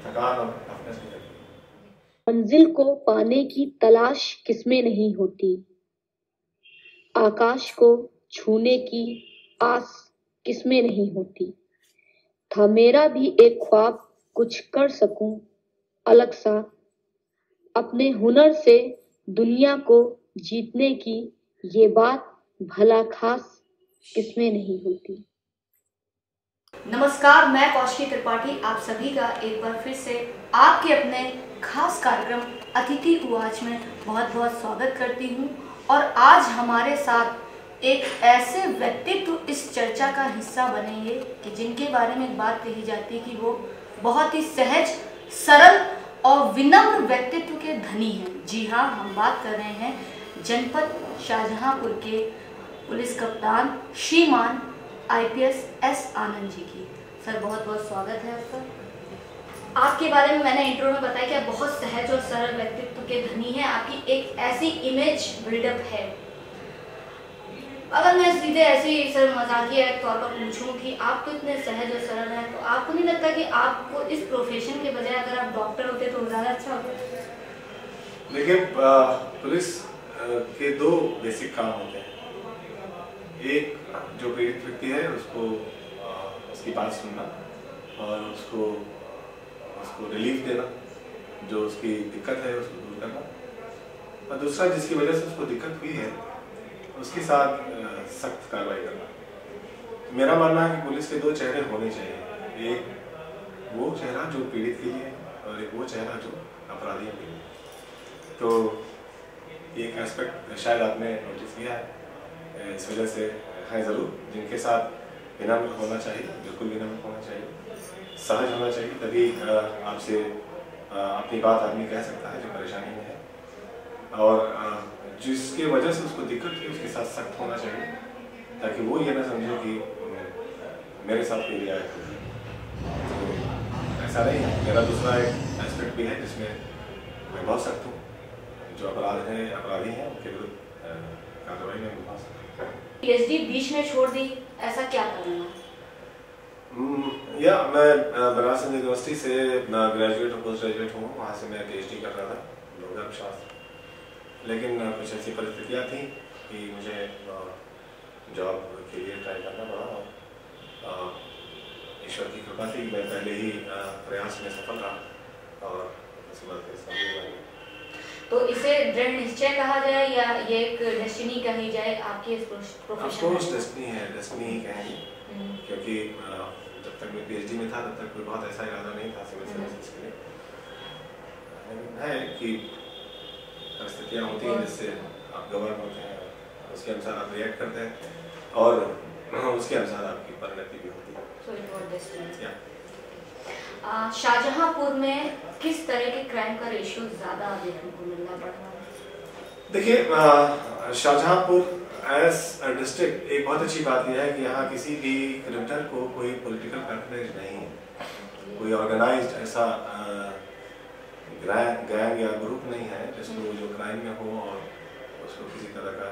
थकान और टफनेस भी लगती है। मंजिल को पाने की तलाश किसमें नहीं होती, आकाश को छूने की आस किसमें नहीं होती। था मेरा भी एक ख्वाब कुछ कर सकूं अलग सा, अपने हुनर से दुनिया को जीतने की, ये बात भला खास किसमें नहीं होती। नमस्कार, मैं कौशिकी त्रिपाठी आप सभी का एक बार फिर से आपके अपने खास कार्यक्रम अतिथि उवाच में बहुत बहुत स्वागत करती हूं। और आज हमारे साथ एक ऐसे व्यक्तित्व इस चर्चा का हिस्सा बनेंगे कि जिनके बारे में एक बात कही जाती है कि वो बहुत ही सहज, सरल और विनम्र व्यक्तित्व के धनी हैं। जी हाँ, हम बात कर रहे हैं जनपद शाहजहांपुर के पुलिस कप्तान श्रीमान IPS S आनंद जी की। सर बहुत बहुत स्वागत है आपका। आपके बारे में मैंने इंट्रो में बताया कि आप बहुत सहज और सरल व्यक्तित्व के धनी हैं। आपकी एक ऐसी इमेज बिल्डअप है। अगर मैं सीधे ऐसे ही सर मजाकिया तौर पर पूछूं कि आप तो इतने सहज और सरल हैं, तो आपको नहीं लगता कि आपको इस प्रोफेशन के बजाय अगर आप डॉक्टर होते तो ज़्यादा अच्छा होता? देखिए, पुलिस के दो बेसिक काम होते हैं। एक, जो पीड़ित व्यक्ति है उसको उसकी बात सुनना और उसको रिलीफ देना, जो उसकी दिक्कत है उसको दूर करना, और दूसरा जिसकी वजह से उसको दिक्कत हुई है उसके साथ सख्त कार्रवाई करना। मेरा मानना है कि पुलिस के दो चेहरे होने चाहिए, एक वो चेहरा जो पीड़ित के लिए और एक वो चेहरा जो अपराधियों के लिए। तो एक एस्पेक्ट शायद आपने नोटिस किया है, इस वजह से है ज़रूर, जिनके साथ विनम्र होना चाहिए, बिल्कुल विनम्र होना चाहिए, सहज होना चाहिए, तभी आपसे अपनी बात आदमी कह सकता है जो परेशानी में है। और जिसके वजह से उसको दिक्कत है उसके साथ सख्त होना चाहिए, ताकि वो ये ना समझे कि मेरे साथ कोई रियायत हो। तो ऐसा नहीं है। मेरा दूसरा एक एस्पेक्ट भी है जिसमें मैं बहुत सख्त हूँ, जो अपराधी हैं उनके विरुद्ध कार्रवाई में बहुत सख्त हूँ। PhD बीच में छोड़ दी, ऐसा क्या करना? या मैं बनारस हिंदू यूनिवर्सिटी से ग्रेजुएट और पोस्ट ग्रेजुएट हूँ, वहाँ से मैं PhD कर रहा था धर्मशास्त्र। लेकिन कुछ ऐसी परिस्थितियाँ थी कि मुझे जॉब के लिए ट्राई करना पड़ा, और ईश्वर की कृपा थी मैं पहले ही प्रयास में सफल रहा और उसके बाद तो इसे दृढ़ निश्चय कहा जाए या ये एक डेस्टिनी कही जाए आपकी इस प्रोफेशन में? डेस्टिनी है, डेस्टिनी ही कहेंगे, क्योंकि जब तक मैं PhD में था तब तक कोई बहुत ऐसा इरादा नहीं था सिविल सर्विसेज के लिए। लेकिन है कि परिस्थितियाँ होती हैं जिससे आप गवर्न होते हैं, उसके अनुसार आप रिएक्ट करते हैं और उसके अनुसार आपकी परिणति भी होती है। So it was destiny. Shahjahanpur में किस तरह के क्राइम का रेशियो ज्यादा देखने को मिलना पड़ रहा है? देखिए, शाहजहांपुर एज अ डिस्ट्रिक्ट एक बहुत अच्छी बात यह है कि यहाँ किसी भी क्रिमिनल को कोई पॉलिटिकल पैटर्नेज नहीं है, कोई ऑर्गेनाइज्ड ऐसा गैंग या ग्रुप नहीं है जिसको जो क्राइम में हो और उसको किसी तरह का,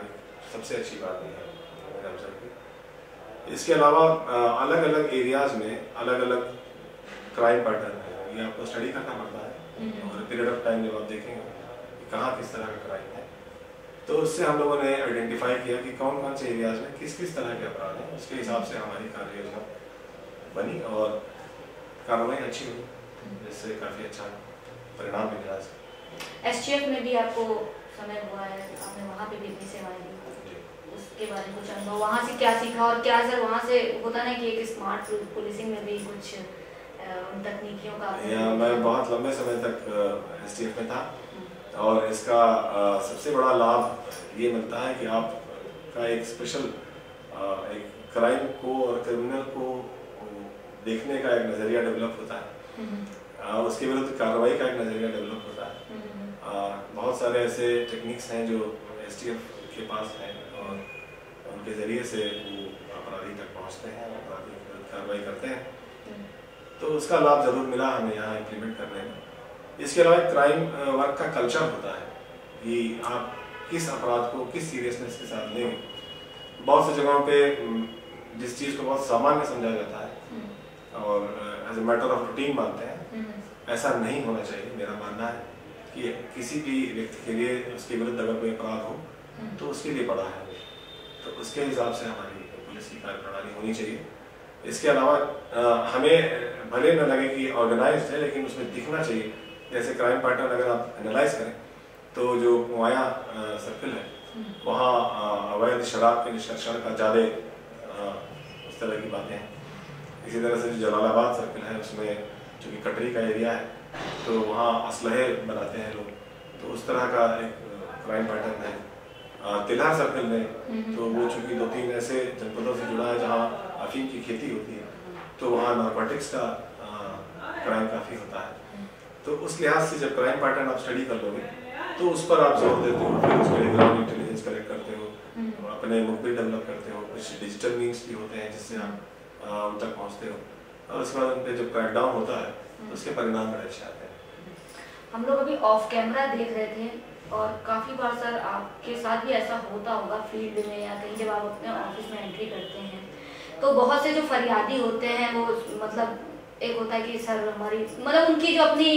सबसे अच्छी बात नहीं है मैंने ऑब्जर्व की। इसके अलावा अलग अलग एरियाज में अलग अलग क्राइम पैटर्न है, ये आपको स्टडी करना पड़ता है और पीरियड ऑफ टाइम जब आप देखेंगे कि कहाँ किस तरह का क्राइम है, तो उससे हम लोगों ने आइडेंटिफाई किया कि कौन कौन से एरियाज में किस किस तरह के अपराध हैं। उसके हिसाब से हमारी कार्य योजना बनी और कार्रवाई अच्छी हुई, जिससे काफ़ी अच्छा परिणाम भी मिला। STF में भी आपको समय हुआ है, आपने वहाँ पे भी अपनी सेवाएं दी, उसके बारे में कुछ अनुभव, वहाँ से क्या सीखा और क्या सर वहाँ से होता ना कि एक स्मार्ट पुलिसिंग में भी कुछ तकनीकियों का? मैं बहुत लंबे समय तक STF में था और इसका सबसे बड़ा लाभ ये मिलता है कि आपका एक स्पेशल एक क्राइम को और क्रिमिनल को देखने का एक नज़रिया डेवलप होता है, उसके विरुद्ध कार्रवाई का एक नज़रिया डेवलप होता है। बहुत सारे ऐसे टेक्निक्स हैं जो STF के पास हैं और उनके ज़रिए से वो अपराधी तक पहुँचते हैं, अपराधी के विरुद्ध कार्रवाई करते हैं। तो उसका लाभ ज़रूर मिला हमें यहाँ इम्प्लीमेंट करने में। इसके अलावा क्राइम वर्क का कल्चर होता है कि आप किस अपराध को किस सीरियसनेस के साथ लेंगे। बहुत सी जगहों पे जिस चीज़ को बहुत सामान्य समझा जाता है और as a matter of routine मानते हैं, ऐसा नहीं होना चाहिए। मेरा मानना है कि किसी भी व्यक्ति के लिए उसके विरुद्ध अगर कोई अपराध हो तो उसके लिए पड़ा है, तो उसके हिसाब से हमारी पुलिस की कार्यप्रणाली होनी चाहिए। इसके अलावा हमें भले न लगे कि ऑर्गेनाइज्ड है, लेकिन उसमें दिखना चाहिए। जैसे क्राइम पैटर्न अगर आप एनालाइज करें तो जो पुवाया सर्किल है वहाँ अवैध शराब के निष्कर्षण का ज़्यादा उस तरह की बातें हैं। इसी तरह से जो जलालाबाद सर्किल है उसमें चूँकि कटरी का एरिया है तो वहाँ असलहे बनाते हैं लोग, तो उस तरह का एक क्राइम पैटर्न है। तिल्हा सर्किल में तो वो चूँकि 2-3 ऐसे जनपदों से जुड़ा है जहाँ अफीम की खेती होती है, तो वहाँ नारकोटिक्स का क्राइम काफ़ी होता है। तो उस लिहाज से जब क्राइम पैटर्न आप स्टडी कर लोगे तो उस पर आप जोर देते हो, फिर उसके लिए ग्राउंड इंटेलिजेंस कलेक्ट करते हो, अपने मुखबिर डेवलप करते हो, कुछ डिजिटल मीन्स भी होते हैं जिससे आप उन तक पहुँचते हो, और उसके बाद उन पर जब क्रैकडाउन होता है तो उसके परिणाम बड़े अच्छे आते हैं। हम लोग अभी ऑफ कैमरा देख रहे थे और काफ़ी बार सर आपके साथ भी ऐसा होता होगा फील्ड में या कहीं जब आप अपने ऑफिस में एंट्री करते हैं तो बहुत से जो फरियादी होते हैं वो मतलब एक होता है कि सर हमारी मतलब उनकी जो अपनी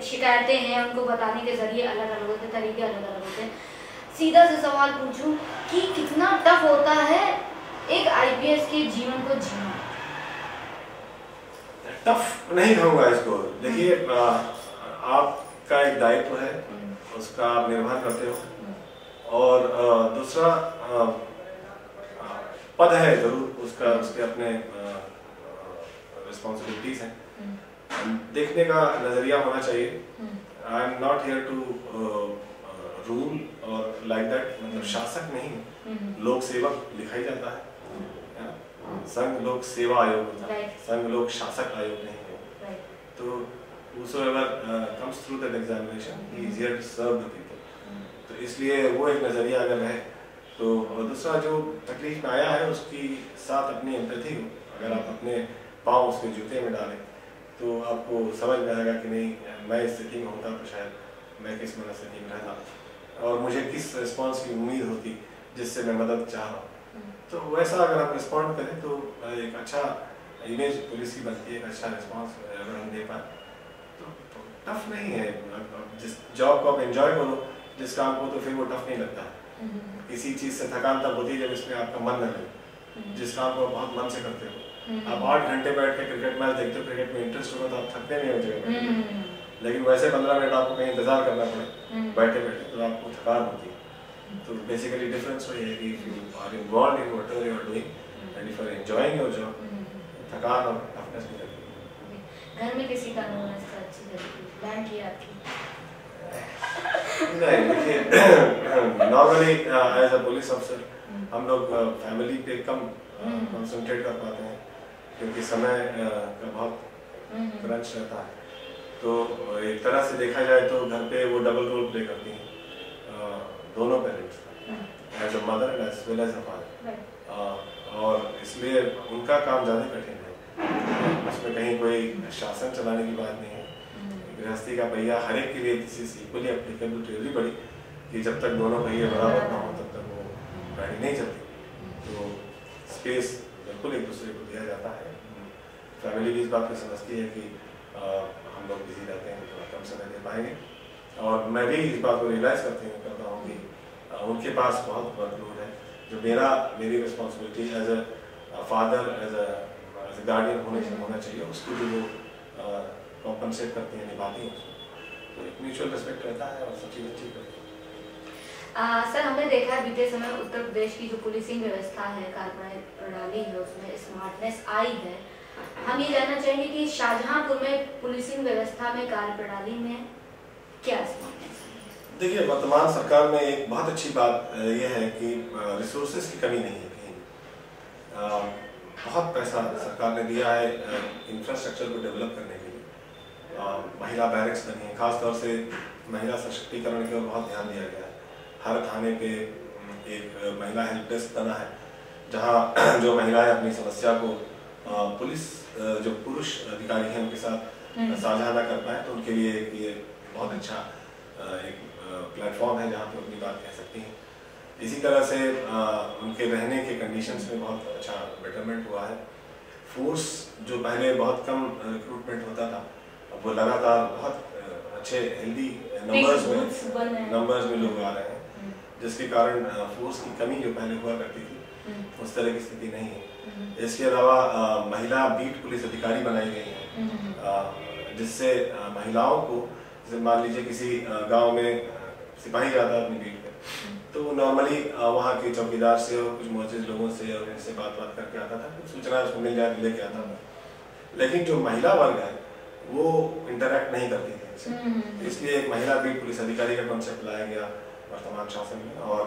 शिकायतें हैं उनको बताने के जरिए अलग अलग होते हैं, तरीके अलग अलग होते हैं। सीधा से सवाल पूछूं कि कितना टफ होता है एक आईपीएस के जीवन को जीना? टफ नहीं कहूँगा इसको। देखिए आपका एक दायित्व है, उसका आप निर्वहन करते हो, और दूसरा पद है जरूर उसका, उसके अपने रिस्पॉन्सिबिलिटीज हैं। देखने का नजरिया होना चाहिए। I am not here to rule और लाइक दैट, मतलब शासक नहीं, लोक सेवक लिखा ही जाता है। संघ लोक सेवा आयोग होता है, संघ लोक शासक आयोग नहीं है। तो whosoever comes through that examination he is here to serve the people। तो इसलिए वो एक नजरिया अगर है तो, और दूसरा जो तकलीफ में आया है उसकी साथ अपनी एम्पैथी हो, अगर आप अपने पाँव उसके जूते में डालें तो आपको समझ में आएगा कि नहीं मैं इस स्थिति में होता तो शायद मैं किस मनस्थिति में रहता और मुझे किस रिस्पॉन्स की उम्मीद होती जिससे मैं मदद चाह रहा हूँ। तो वैसा अगर आप रिस्पॉन्ड करें तो एक अच्छा इमेज पुलिस की बनती है, एक अच्छा रिस्पॉन्स अगर हम दे पाए तो टफ नहीं है। जिस जॉब को आप एंजॉय करो, जिस काम को, तो फिर वो टफ नहीं लगता। किसी चीज़ से थकान तब होती है जब इसमें आपका मन न लगे। जिस काम को आप बहुत मन से करते हो, आप 8 घंटे बैठ के क्रिकेट मैच देखते हो, क्रिकेट में इंटरेस्ट होगा तो आप थकते नहीं हो जाएगा, लेकिन वैसे 15 मिनट आपको कहीं इंतजार करना पड़े बैठे बैठे तो आपको थकान होती है। तो बेसिकली डिफरेंस वही है कि if you are involved in whatever you are doing and if you are enjoying your job, थकान और टफनेस नहीं लगती। घर में किसी का अच्छी लड़की प्लान किया आपकी? नहीं, देखिए normally as a police officer हम लोग फैमिली पे कम कंसंट्रेट कर पाते हैं क्योंकि समय का बहुत क्रंच रहता है। तो एक तरह से देखा जाए तो घर पे वो डबल रोल प्ले करती हैं दोनों parents, as a mother and as well as a father, और इसलिए उनका काम ज़्यादा कठिन है। उसमें कहीं कोई शासन चलाने की बात नहीं है। गृहस्थी का पहिया हर एक के लिए this is equally applicable to everybody कि जब तक दोनों पहिए बराबर ना हो तब तक वो गाड़ी नहीं चलती। तो स्पेस बिल्कुल एक दूसरे को दिया जाता है। फैमिली भी इस बात को समझती है कि हम लोग बिजी रहते हैं तो कम समय दे पाएंगे, और मैं भी इस बात को रियलाइज़ करता हूँ कि उनके पास बहुत वर्कलोड है जो मेरी responsibility as a father as a guardian होना चाहिए, उसको भी वो कॉम्पनसेट करती हैं, निभाती हैं। तो एक म्यूचुअल रिस्पेक्ट रहता है और सब चीज़ें ठीक रहती हैं। सर हमने देखा है बीते समय उत्तर प्रदेश की जो पुलिसिंग व्यवस्था है, कार्य प्रणाली है, उसमें स्मार्टनेस आई है। हम ये जानना चाहेंगे कि शाहजहांपुर में पुलिसिंग व्यवस्था में कार्य प्रणाली में क्या स्मार्टनेस है? देखिए वर्तमान सरकार में एक बहुत अच्छी बात यह है कि रिसोर्सेज की कमी नहीं है कहीं। बहुत पैसा सरकार ने दिया है इंफ्रास्ट्रक्चर को डेवलप करने के लिए। महिला बैरक्स बनी है, खासतौर से महिला सशक्तिकरण की ओर बहुत ध्यान दिया गया है। हर थाने पे एक महिला हेल्प डेस्क बना है जहाँ जो महिलाएं अपनी समस्या को पुलिस जो पुरुष अधिकारी हैं उनके साथ साझा ना कर पाए तो उनके लिए ये बहुत अच्छा एक प्लेटफॉर्म है जहाँ पे अपनी बात कह सकती हैं। इसी तरह से उनके रहने के कंडीशंस में बहुत अच्छा बेटरमेंट हुआ है। फोर्स जो पहले बहुत कम रिक्रूटमेंट होता था, अब वो लगातार अच्छे हेल्दी नंबर्स में लोग आ रहे हैं, जिसके कारण फोर्स की कमी जो पहले हुआ करती थी उस तरह की स्थिति नहीं है। इसके अलावा महिला बीट पुलिस अधिकारी बनाई गई हैं, जिससे महिलाओं को, जैसे मान लीजिए किसी गांव में सिपाही जाता है अपनी बीट पे, तो नॉर्मली वहाँ के चौकीदार से और कुछ मोहसिस लोगों से और इनसे बात करके आता था, कुछ सूचना उसको मिल जाए लेके आता था। लेकिन जो महिला वर्ग है वो इंटरैक्ट नहीं करती थी इनसे, इसलिए एक महिला बीट पुलिस अधिकारी का कॉन्सेप्ट लाया गया वर्तमान शासन में, और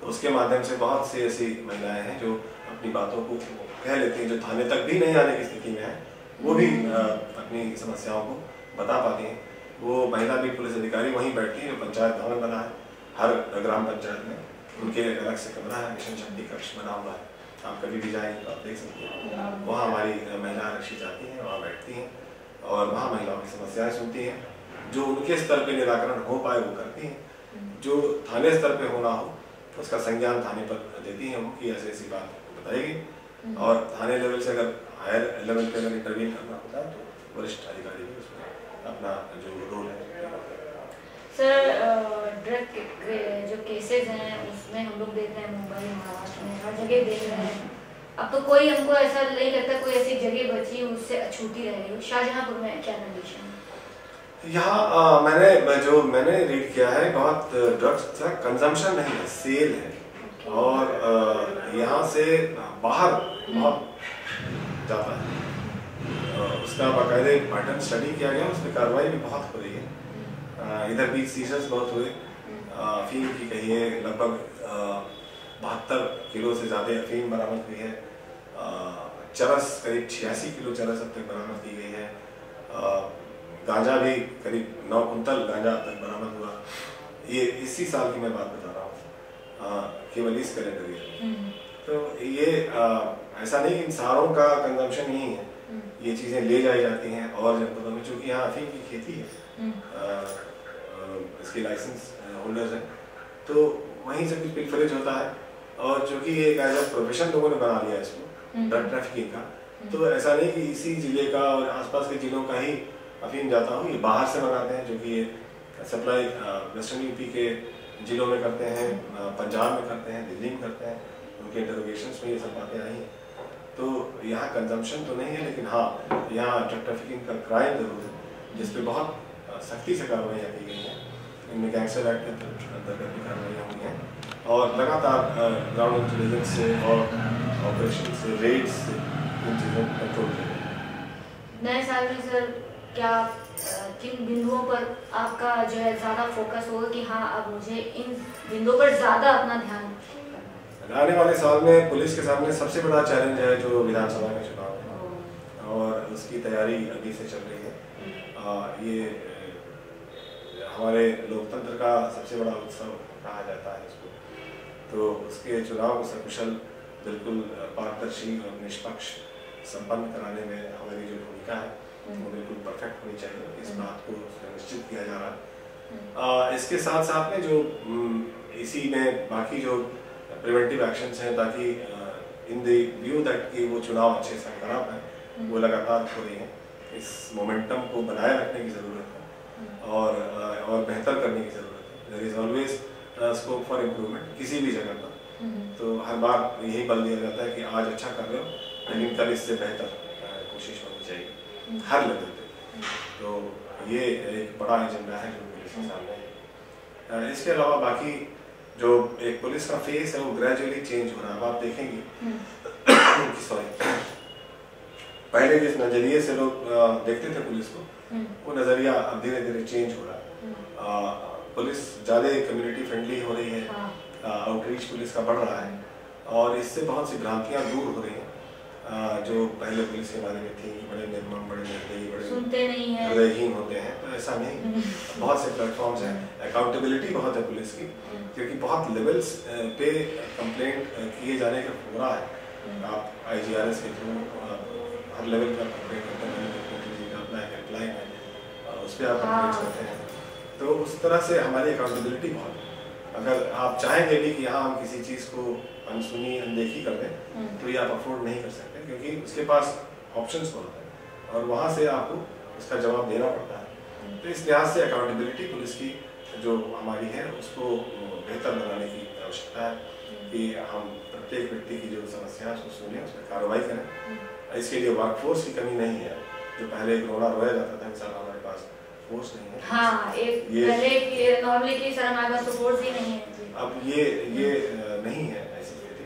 उसके माध्यम से बहुत सी ऐसी महिलाएं हैं जो अपनी बातों को कह लेती हैं, जो थाने तक भी नहीं आने की स्थिति में है, वो भी अपनी समस्याओं को बता पाती हैं। वो महिला बीट पुलिस अधिकारी वहीं बैठती है, जो पंचायत भवन बना है हर ग्राम पंचायत में, उनके अलग से कमरा है, मिशन शक्ति कक्ष बना हुआ है, आप कभी भी जाएंगे तो आप देख सकते हैं। वहाँ हमारी महिला आरक्षी जाती हैं, वहाँ बैठती हैं और वहाँ महिलाओं की समस्याएं सुनती हैं, जो उनके स्तर पे निराकरण हो पाए वो करती हैं, जो थाने स्तर पे होना हो उसका संज्ञान थाने पर देती हैं, उनकी ऐसी ऐसी बात बताएगी, और थाने लेवल से अगर हायर लेवल पे अगर इंटरव्यू करना होता है तो वरिष्ठ अधिकारी भी उसमें अपना जो रोल है। सर, ड्रग जो केसेस हैं उसमें हम लोग देख रहे हैं मुंबई महाराष्ट्र में हर जगह देख रहे हैं, अब तो कोई हमको ऐसा नहीं लगता कोई ऐसी जगह बची उससे अछूती रह गई। शाहजहांपुर में क्या कंडीशन है? यहाँ मैंने रीड किया है, बहुत ड्रग्स का कंजम्पशन नहीं है, सेल है, और यहाँ से बाहर बहुत जाता है, उसका बाकायदे पैटर्न स्टडी किया गया, उस पर कार्रवाई भी बहुत हो रही है। इधर भी सीजर्स बहुत हुए, अफीम की कहिए लगभग 72 किलो से ज़्यादा अफीम बरामद हुई है, चरस करीब 86 किलो चरस अब तक बरामद की गई है, गांजा भी करीब 9 कुंतल गांजा अब तक बरामद हुआ। ये इसी साल की मैं बात बता रहा हूँ, केवल इस कैलेंडर ईयर। तो ये ऐसा नहीं कि इन सारों का कंजम्पशन यही है, ये चीज़ें ले जाई जाती हैं और जनपदों में, चूँकि यहाँ अफीम की खेती है, इसके लाइसेंस होल्डर्स हैं, तो वहीं से कुछ पिलफरेज होता है, और चूँकि ये एक एज अ प्रोफेशन लोगों ने बना लिया इसको ड्रग ट्रैफिकिंग का, तो ऐसा नहीं कि इसी जिले का और आसपास के जिलों का ही अफीम जाता हूँ, ये बाहर से मंगाते हैं, जो कि ये सप्लाई वेस्टर्न यूपी के जिलों में करते हैं, पंजाब में करते हैं, दिल्ली में करते हैं, उनके इंटरोगेशंस में ये सब बातें आई हैं। तो यहाँ कंजम्पशन तो नहीं है, लेकिन हाँ यहाँ ड्रग ट्रैफिकिंग का क्राइम जरूर है, जिसपे बहुत सख्ती से कार्रवाइयाँ की गई हैं, इनमें गैंगस्टर एक्ट के अंतर्गत भी कार्रवाइयाँ हुई हैं, और लगातार ग्राउंड इंटेलिजेंस से और ऑपरेशन से, रेड्स से इन चीज़ों को कंट्रोल किया गया। नए साल में सर क्या किन बिंदुओं पर आपका जो है ज़्यादा फोकस होगा कि हाँ अब मुझे इन बिंदुओं पर ज़्यादा अपना ध्यान? आने वाले साल में पुलिस के सामने सबसे बड़ा चैलेंज है जो विधानसभा में चुनाव है, और उसकी तैयारी अभी से चल रही है। ये हमारे लोकतंत्र का सबसे बड़ा उत्सव कहा जाता है इसको, तो उसके चुनाव को सकुशल, बिल्कुल पारदर्शी और निष्पक्ष संपन्न कराने में हमारी जो भूमिका है वो बिल्कुल परफेक्ट होनी चाहिए, इस बात को निश्चित किया जा रहा है। इसके साथ साथ में जो इसी में बाकी जो प्रिवेंटिव एक्शंस हैं, ताकि इन द व्यू दैट कि वो चुनाव अच्छे से खराब है, वो लगातार हो रही है, इस मोमेंटम को बनाए रखने की ज़रूरत है और बेहतर करने की ज़रूरत है। There is always scope for improvement किसी भी जगह पर, तो हर बार यही बल दिया जाता है कि आज अच्छा कर रहे हो, लेकिन कल इससे बेहतर कोशिश होनी चाहिए हर लेवल पे। तो ये एक बड़ा एजेंडा है जो पुलिस के सामने है। इसके अलावा बाकी जो एक पुलिस का फेस है वो ग्रेजुअली चेंज हो रहा है। अब आप देखेंगे सॉरी, पहले जिस नजरिए से लोग देखते थे पुलिस को, वो नजरिया अब धीरे धीरे चेंज हो रहा है। पुलिस ज़्यादा कम्युनिटी फ्रेंडली हो रही है, आउटरीच पुलिस का बढ़ रहा है, और इससे बहुत सी भ्रांतियाँ दूर हो रही हैं जो पहले पुलिस के बारे में थी, बड़े निर्मम, बड़े निर्दयी, बड़े सुनते नहीं हैं, हृदयहीन होते हैं। तो ऐसा नहीं, बहुत से प्लेटफॉर्म्स हैं, अकाउंटेबिलिटी बहुत है पुलिस की, क्योंकि बहुत लेवल्स पे कंप्लेंट किए जाने का हो रहा है। आप IGRS के थ्रू हर लेवल पर कंप्लेंट करते हैं, अपना हेल्पलाइन है, उस पर आप कंप्लेंट करते हैं, तो उस तरह से हमारी अकाउंटेबिलिटी बहुत है। अगर आप चाहेंगे भी कि यहाँ हम किसी चीज़ को अनसुनी, अनदेखी कर दें, तो ये आप अफोर्ड नहीं कर सकते, क्योंकि उसके पास ऑप्शंस बहुत हैं और वहाँ से आपको उसका जवाब देना पड़ता है। तो इस लिहाज से अकाउंटेबिलिटी पुलिस की जो हमारी है उसको बेहतर बनाने की आवश्यकता है कि हम प्रत्येक व्यक्ति की जो समस्या है उसको सुने, उस पर कार्रवाई करें। इसके लिए वर्कफोर्स की कमी नहीं है। जो पहले एक रोना रोया जाता था, इंसान हमारे पास फोर्स नहीं है। हाँ, एक पहले नॉर्मली की सर हमारे पास तो फोर्स ही नहीं है। अब ये नहीं है ऐसी स्थिति,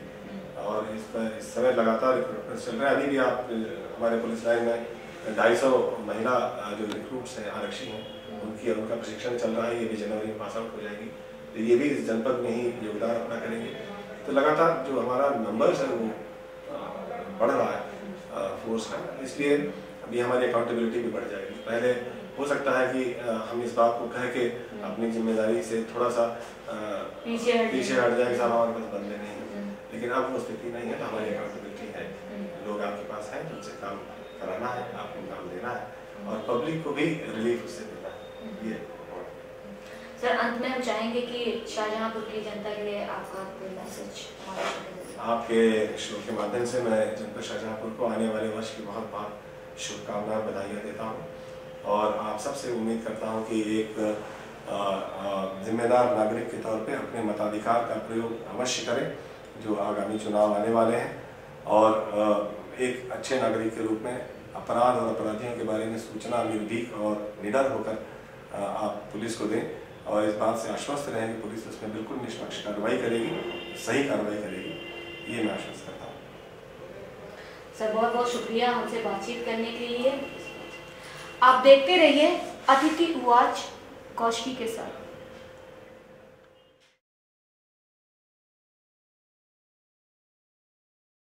और इस पर इस समय लगातार रिक्रूटमेंट चल रहा है। अभी भी आप हमारे पुलिस लाइन में 250 महिला जो रिक्रूट्स हैं, आरक्षी हैं, उनका प्रशिक्षण चल रहा है। ये भी जनवरी में पास आउट हो जाएगी, तो ये भी इस जनपद में ही योगदान अपना करेंगे। तो लगातार जो हमारा नंबर्स है वो बढ़ रहा है फोर्स का, इसलिए अभी हमारी अकाउंटेबिलिटी भी बढ़ जाएगी। पहले हो सकता है कि हम इस बात को कह के अपनी जिम्मेदारी से थोड़ा सा पीछे हट जाए, साहब हमारे पास बंदे नहीं है, लेकिन अब वो स्थिति नहीं है। तो हमारी अकाउंटेबिलिटी है, लोग आपके पास हैं, उनसे काम कराना है, आपको काम देना है, और पब्लिक को भी रिलीफ उससे देना है। ये सर, अंत में हम चाहेंगे कि शाहजहांपुर की जनता के लिए आपका कोई मैसेज आपके शो के माध्यम से मैं जनपद शाहजहांपुर को आने वाले वर्ष की बहुत बहुत शुभकामनाएं, बधाइयाँ देता हूँ, और आप सबसे उम्मीद करता हूँ कि एक जिम्मेदार नागरिक के तौर पे अपने मताधिकार का प्रयोग अवश्य करें जो आगामी चुनाव आने वाले हैं, और एक अच्छे नागरिक के रूप में अपराध और अपराधियों के बारे में सूचना निर्भीक और निडर होकर आप पुलिस को दें, और इस बात से आश्वस्त रहें कि पुलिस उसमें बिल्कुल निष्पक्ष कार्रवाई करेगी, सही कार्रवाई करेगी, ये मैं आश्वस्त करता हूँ। सर, बहुत बहुत शुक्रिया हमसे बातचीत करने के लिए। आप देखते रहिए अतिथि उवाच कौशिकी के साथ।